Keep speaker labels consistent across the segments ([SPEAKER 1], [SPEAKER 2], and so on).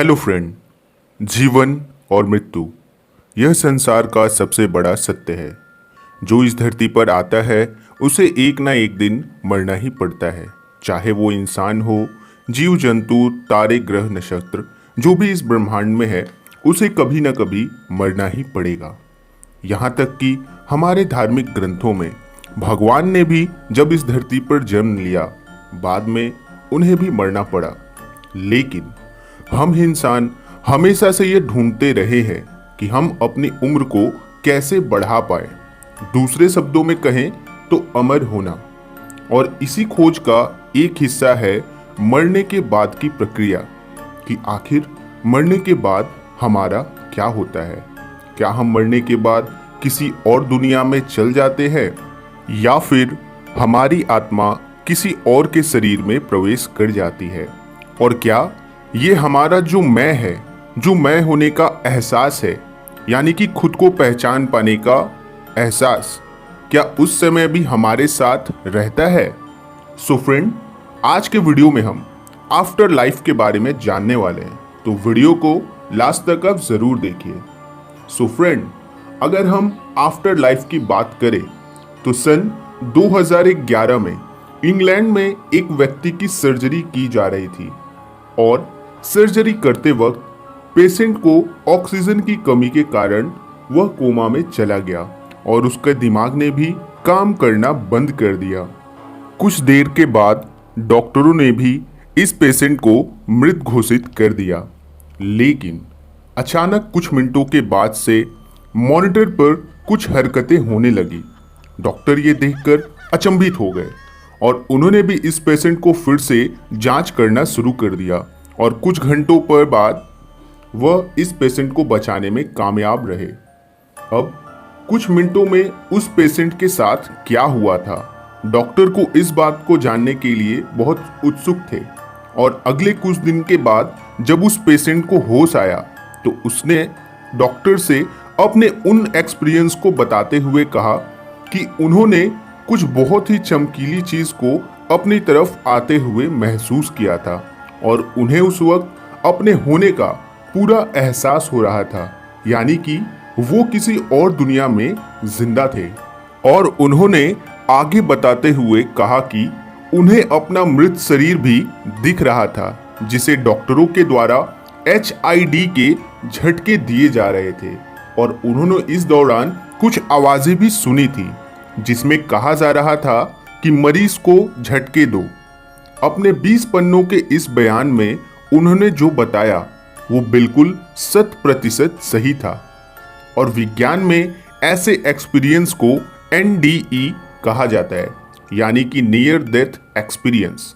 [SPEAKER 1] Hello friend. जीवन और मृत्यु यह संसार का सबसे बड़ा सत्य है। जो इस धरती पर आता है उसे एक ना एक दिन मरना ही पड़ता है। चाहे वो इंसान हो, जीव जंतु, तारे, ग्रह, नक्षत्र, जो भी इस ब्रह्मांड में है उसे कभी ना कभी मरना ही पड़ेगा। यहाँ तक कि हमारे धार्मिक ग्रंथों में भगवान ने भी जब इस धरती पर जन्म लिया, बाद में उन्हें भी मरना पड़ा। लेकिन हम इंसान हमेशा से ये ढूंढते रहे हैं कि हम अपनी उम्र को कैसे बढ़ा पाए, दूसरे शब्दों में कहें तो अमर होना। और इसी खोज का एक हिस्सा है मरने के बाद की प्रक्रिया, कि आखिर मरने के बाद हमारा क्या होता है। क्या हम मरने के बाद किसी और दुनिया में चल जाते हैं, या फिर हमारी आत्मा किसी और के शरीर में प्रवेश कर जाती है। और क्या ये हमारा जो मैं है, जो मैं होने का एहसास है, यानी कि खुद को पहचान पाने का एहसास, क्या उस समय भी हमारे साथ रहता है। सो फ्रेंड, आज के वीडियो में हम आफ्टर लाइफ के बारे में जानने वाले हैं, तो वीडियो को लास्ट तक आप जरूर देखिए। सो फ्रेंड, अगर हम आफ्टर लाइफ की बात करें तो सन 2011 में इंग्लैंड में एक व्यक्ति की सर्जरी की जा रही थी और सर्जरी करते वक्त पेशेंट को ऑक्सीजन की कमी के कारण वह कोमा में चला गया और उसके दिमाग ने भी काम करना बंद कर दिया। कुछ देर के बाद डॉक्टरों ने भी इस पेशेंट को मृत घोषित कर दिया। लेकिन अचानक कुछ मिनटों के बाद से मॉनिटर पर कुछ हरकतें होने लगी। डॉक्टर ये देखकर अचंभित हो गए और उन्होंने भी इस पेशेंट को फिर से जांच करना शुरू कर दिया और कुछ घंटों पर बाद वह इस पेशेंट को बचाने में कामयाब रहे। अब कुछ मिनटों में उस पेशेंट के साथ क्या हुआ था, डॉक्टर को इस बात को जानने के लिए बहुत उत्सुक थे। और अगले कुछ दिन के बाद जब उस पेशेंट को होश आया तो उसने डॉक्टर से अपने उन एक्सपीरियंस को बताते हुए कहा कि उन्होंने कुछ बहुत ही चमकीली चीज को अपनी तरफ आते हुए महसूस किया था और उन्हें उस वक्त अपने होने का पूरा एहसास हो रहा था, यानी कि वो किसी और दुनिया में जिंदा थे। और उन्होंने आगे बताते हुए कहा कि उन्हें अपना मृत शरीर भी दिख रहा था, जिसे डॉक्टरों के द्वारा HID के झटके दिए जा रहे थे। और उन्होंने इस दौरान कुछ आवाजें भी सुनी थी जिसमें कहा जा रहा था कि मरीज को झटके दो। अपने 20 पन्नों के इस बयान में उन्होंने जो बताया वो बिल्कुल 100% सही था। और विज्ञान में ऐसे एक्सपीरियंस को NDE कहा जाता है, यानी कि नियर डेथ एक्सपीरियंस।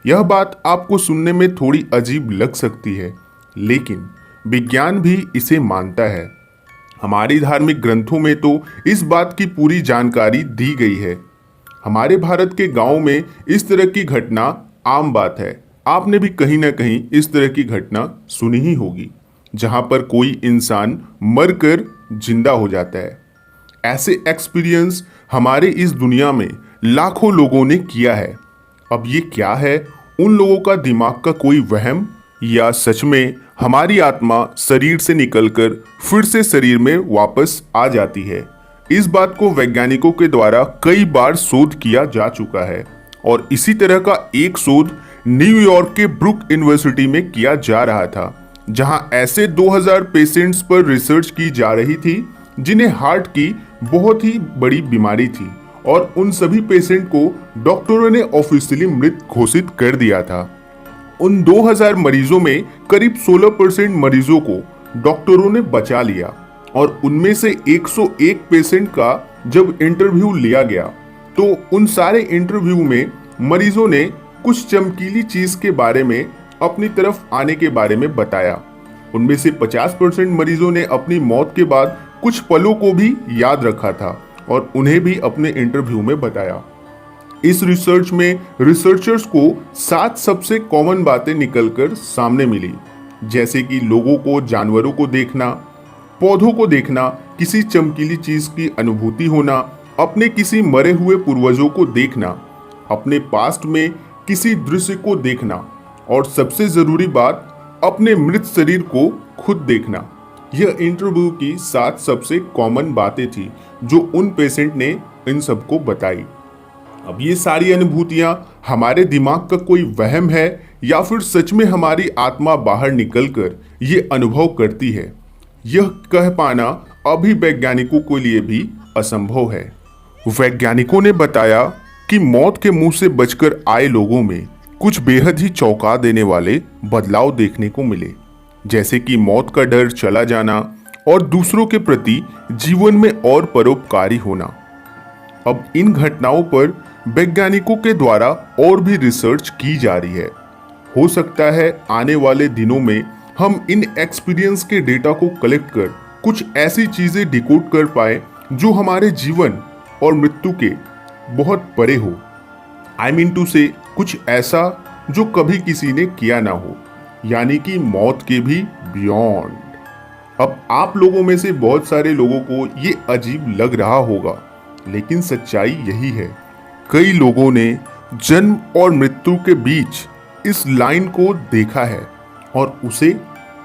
[SPEAKER 1] यह बात आपको सुनने में थोड़ी अजीब लग सकती है, लेकिन विज्ञान भी इसे मानता है। हमारी धार्मिक ग्रंथों में तो इस बात की पूरी जानकारी दी गई है। हमारे भारत के गांव में इस तरह की घटना आम बात है। आपने भी कहीं ना कहीं इस तरह की घटना सुनी ही होगी, जहां पर कोई इंसान मरकर जिंदा हो जाता है। ऐसे एक्सपीरियंस हमारे इस दुनिया में लाखों लोगों ने किया है। अब ये क्या है, उन लोगों का दिमाग का कोई वहम, या सच में हमारी आत्मा शरीर से निकलकर फिर से शरीर में वापस आ जाती है? इस बात को वैज्ञानिकों के द्वारा कई बार शोध किया जा चुका है और इसी तरह का एक शोध न्यूयॉर्क के ब्रुक यूनिवर्सिटी में किया जा रहा था, जहां ऐसे 2000 पेशेंट्स पर रिसर्च की जा रही थी जिन्हें हार्ट की बहुत ही बड़ी बीमारी थी। और उन सभी पेशेंट को डॉक्टरों ने ऑफिशियली मृत घोषित कर दिया था। उन 2000 मरीजों में करीब 16% मरीजों को डॉक्टरों ने बचा लिया और उनमें से 101 पेशेंट का जब इंटरव्यू लिया गया तो उन सारे इंटरव्यू में मरीजों ने कुछ चमकीली चीज के बारे में, अपनी तरफ आने के बारे में बताया। उनमें से 50% मरीजों ने अपनी मौत के बाद कुछ पलों को भी याद रखा था और उन्हें भी अपने इंटरव्यू में बताया। इस रिसर्च में रिसर्चर्स को 7 सबसे कॉमन बातें निकलकर सामने मिली, जैसे कि लोगों को जानवरों को देखना, पौधों को देखना, किसी चमकीली चीज की अनुभूति होना, अपने किसी मरे हुए पूर्वजों को देखना, अपने पास्ट में किसी दृश्य को देखना, और सबसे जरूरी बात, अपने मृत शरीर को खुद देखना। यह इंटरव्यू की 7 सबसे कॉमन बातें थी जो उन पेशेंट ने इन सबको बताई। अब ये सारी अनुभूतियां हमारे दिमाग का कोई वहम है या फिर सच में हमारी आत्मा बाहर निकलकर ये अनुभव करती है, यह कह पाना अभी वैज्ञानिकों के लिए भी असंभव है। वैज्ञानिकों ने बताया कि मौत के मुंह से बचकर आए लोगों में कुछ बेहद ही चौंका देने वाले बदलाव देखने को मिले, जैसे कि मौत का डर चला जाना और दूसरों के प्रति जीवन में और परोपकारी होना। अब इन घटनाओं पर वैज्ञानिकों के द्वारा और भी रिसर्च की जा रही है। हो सकता है आने वाले दिनों में हम इन एक्सपीरियंस के डेटा को कलेक्ट कर कुछ ऐसी चीजें डिकोड कर पाए जो हमारे जीवन और मृत्यु के बहुत परे हो। आई मीन टू से कुछ ऐसा जो कभी किसी ने किया ना हो, यानी कि मौत के भी बियॉन्ड। अब आप लोगों में से बहुत सारे लोगों को ये अजीब लग रहा होगा, लेकिन सच्चाई यही है। कई लोगों ने जन्म और मृत्यु के बीच इस लाइन को देखा है और उसे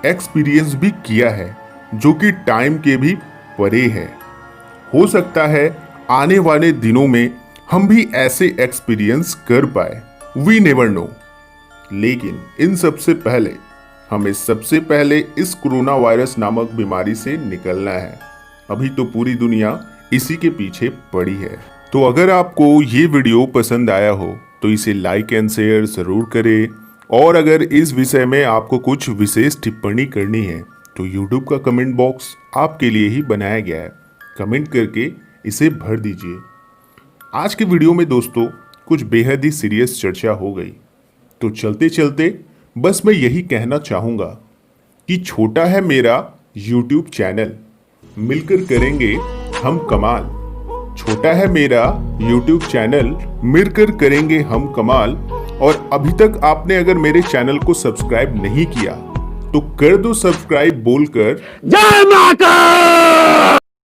[SPEAKER 1] एक्सपीरियंस भी किया है, जो कि टाइम के भी परे है। हो सकता है आने वाले दिनों में हम भी ऐसे एक्सपीरियंस कर पाए, वी नेवर नो। लेकिन इन सबसे पहले हमें सबसे पहले इस कोरोना वायरस नामक बीमारी से निकलना है। अभी तो पूरी दुनिया इसी के पीछे पड़ी है। तो अगर आपको ये वीडियो पसंद आया हो तो इसे लाइक एंड शेयर जरूर करें, और अगर इस विषय में आपको कुछ विशेष टिप्पणी करनी है तो YouTube का कमेंट बॉक्स आपके लिए ही बनाया गया है, कमेंट करके इसे भर दीजिए। आज के वीडियो में दोस्तों कुछ बेहद ही सीरियस चर्चा हो गई, तो चलते चलते बस मैं यही कहना चाहूँगा कि छोटा है मेरा YouTube चैनल, मिलकर करेंगे हम कमाल। छोटा है मेरा YouTube चैनल, मिलकर करेंगे हम कमाल। और अभी तक आपने अगर मेरे चैनल को सब्सक्राइब नहीं किया तो कर दो सब्सक्राइब बोलकर जय माता।